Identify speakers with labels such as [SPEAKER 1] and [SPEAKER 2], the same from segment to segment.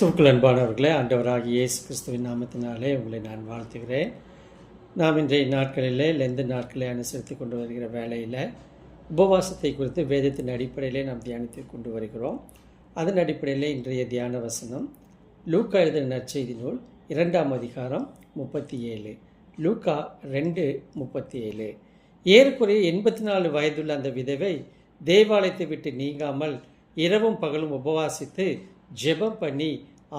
[SPEAKER 1] கிறிஸ்துவுக்குள் அன்பானவர்களே, ஆண்டவராகிய இயேசு கிறிஸ்துவின் நாமத்தினாலே உங்களை நான் வாழ்த்துகிறேன். நாம் இன்றைய நாட்களிலே லெந்து நாட்களை அனுசரித்து கொண்டு வருகிற வேளையில் உபவாசத்தை குறித்து வேதத்தின் அடிப்படையிலே நாம் தியானித்து கொண்டு வருகிறோம். அதன் அடிப்படையில் இன்றைய தியான வசனம் லூக்கா எழுதின நற்செய்தி நூல் 2ஆம் அதிகாரம் 37. லூக்கா 2:37. ஏறக்குறைய 84 வயதுள்ள அந்த விதவை தேவாலயத்தை விட்டு நீங்காமல் இரவும் பகலும் உபவாசித்து ஜெபம் பண்ணி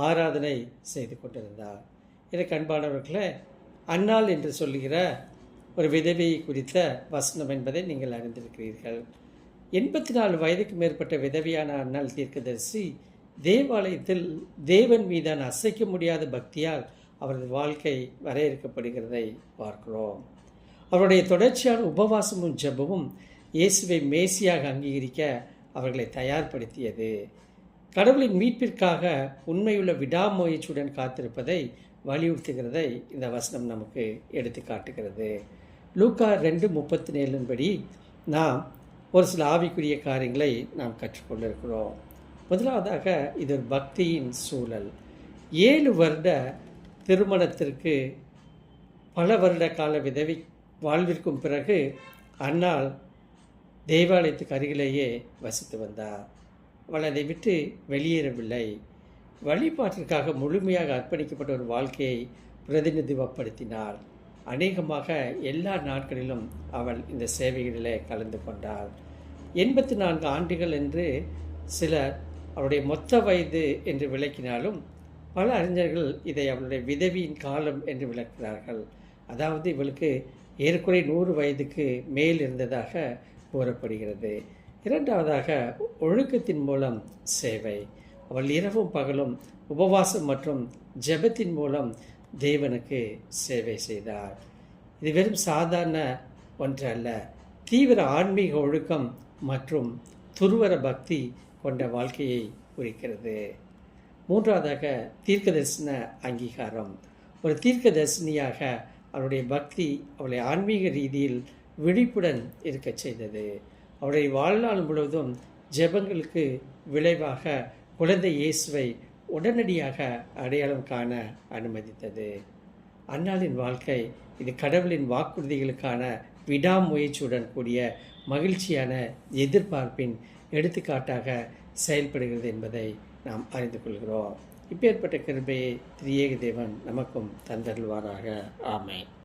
[SPEAKER 1] ஆராதனை செய்து கொண்டிருந்தார். எனக்கு அன்பானவர்களே, அன்னாள் என்று சொல்லுகிற ஒரு விதவையை குறித்த வசனம் என்பதை நீங்கள் அறிந்திருக்கிறீர்கள். 84 வயதுக்கு மேற்பட்ட விதவையான அன்னாள் தீர்க்கதரிசி தேவாலயத்தில் தேவன் மீதான அசைக்க முடியாத பக்தியால் அவரது வாழ்க்கை வரையறுக்கப்படுகிறதை பார்க்கிறோம். அவருடைய தொடர்ச்சியான உபவாசமும் ஜெபமும் இயேசுவை மேசியாக அங்கீகரிக்க அவர்களை தயார்படுத்தியது. கடவுளின் மீட்பிற்காக உண்மையுள்ள விடாமுயற்சியுடன் காத்திருப்பதை வலியுறுத்துகிறதை இந்த வசனம் நமக்கு எடுத்து காட்டுகிறது. லூக்கா 2:37 படி நாம் ஒரு சில ஆவிக்குரிய காரியங்களை நாம் கற்றுக்கொண்டிருக்கிறோம். முதலாவதாக இது ஒரு பக்தியின் சூழல். 7 வருட திருமணத்திற்கு பல வருட கால விதவி வாழ்விற்கும் பிறகு அன்னாள் தேவாலயத்துக்கு அருகிலேயே வசித்து வந்தார். அவள் அதை விட்டு வெளியேறவில்லை. வழிபாட்டிற்காக முழுமையாக அர்ப்பணிக்கப்பட்ட ஒரு வாழ்க்கையை பிரதிநிதிப்படுத்தினாள். அநேகமாக எல்லா நாட்களிலும் அவள் இந்த சேவைகளிலே கலந்து கொண்டாள். 84 ஆண்டுகள் என்று சிலர் அவளுடைய மொத்த வயது என்று விளக்கினாலும் பல அறிஞர்கள் இதை அவளுடைய விதவியின் காலம் என்று விளக்குகிறார்கள். அதாவது இவளுக்கு ஏறக்குறைய 100 வயதுக்கு மேல் இருந்ததாக கூறப்படுகிறது. இரண்டாவதாக ஒழுக்கத்தின் மூலம் சேவை. அவள் இரவும் பகலும் உபவாசம் மற்றும் ஜெபத்தின் மூலம் தேவனுக்கு சேவை செய்தார். இது வெறும் சாதாரண ஒன்று அல்ல, தீவிர ஆன்மீக ஒழுக்கம் மற்றும் துருவர பக்தி கொண்ட வாழ்க்கையை குறிக்கிறது. மூன்றாவதாக தீர்க்கதரிசன அங்கீகாரம். ஒரு தீர்க்கதரிசனியாக அவருடைய பக்தி அவளை ஆன்மீக ரீதியில் விழிப்புடன் இருக்க செய்தது. அவருடைய வாழ்நாள் முழுவதும் ஜெபங்களுக்கு விளைவாக குழந்தை இயேசுவை உடனடியாக அடையாளம் காண அனுமதித்தது. அன்னாளின் வாழ்க்கை இது கடவுளின் வாக்குறுதிகளுக்கான விடாமுயற்சியுடன் கூடிய மகிழ்ச்சியான எதிர்பார்ப்பின் எடுத்துக்காட்டாக செயல்படுகிறது என்பதை நாம் அறிந்து கொள்கிறோம். இப்பேற்பட்ட கிருபையை திரியேக தேவன் நமக்கும் தந்தருள்வாராக. ஆமென்.